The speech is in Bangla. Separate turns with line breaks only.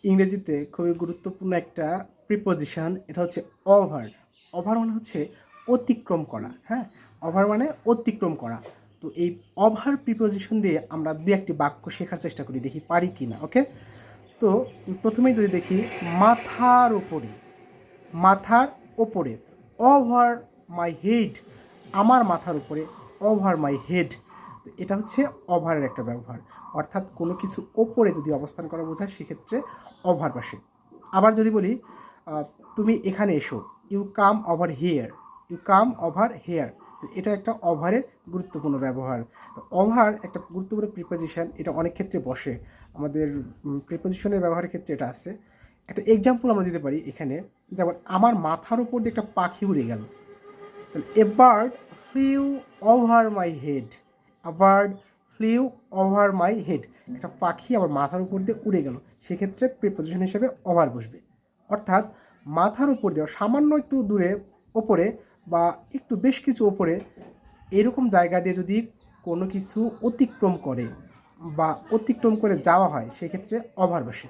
ইংরেজিতে খুবই গুরুত্বপূর্ণ একটা প্রিপোজিশন, এটা হচ্ছে ওভার। ওভার মানে হচ্ছে অতিক্রম করা, হ্যাঁ। ওভার মানে অতিক্রম করা। তো এই ওভার প্রিপোজিশন দিয়ে আমরা দু একটি বাক্য শেখার চেষ্টা করি, দেখি পারি কি না। ওকে, তো প্রথমেই যদি দেখি, মাথার উপরে, মাথার ওপরে, ওভার মাই হেড, আমার মাথার উপরে, ওভার মাই হেড। তো এটা হচ্ছে ওভারের একটা ব্যবহার, অর্থাৎ কোনো কিছু ওপরে যদি অবস্থান করা বোঝায় সেক্ষেত্রে ওভার বসে। আবার যদি বলি তুমি এখানে এসো, you come over here, you come over here, তো এটা একটা ওভারের গুরুত্বপূর্ণ ব্যবহার। তো ওভার একটা গুরুত্বপূর্ণ প্রিপোজিশন, এটা অনেক ক্ষেত্রে বসে আমাদের প্রিপোজিশনের ব্যবহারের ক্ষেত্রে এটা আছে। একটা এক্সাম্পল আমরা দিতে পারি এখানে, যেমন আমার মাথার উপর দিয়ে একটা পাখি উড়ে গেল। A bird flew over my head, a bird flew over my head, একটা পাখি আমার মাথার উপর দিয়ে উড়ে গেল, সেক্ষেত্রে প্রিপোজিশন হিসেবে ওভার বসবে। অর্থাৎ মাথার উপর দিয়ে সামান্য একটু দূরে, ওপরে বা একটু বেশ কিছু ওপরে, এরকম জায়গা দিয়ে যদি কোনো কিছু অতিক্রম করে বা অতিক্রম করে যাওয়া হয় সেক্ষেত্রে ওভার বসে।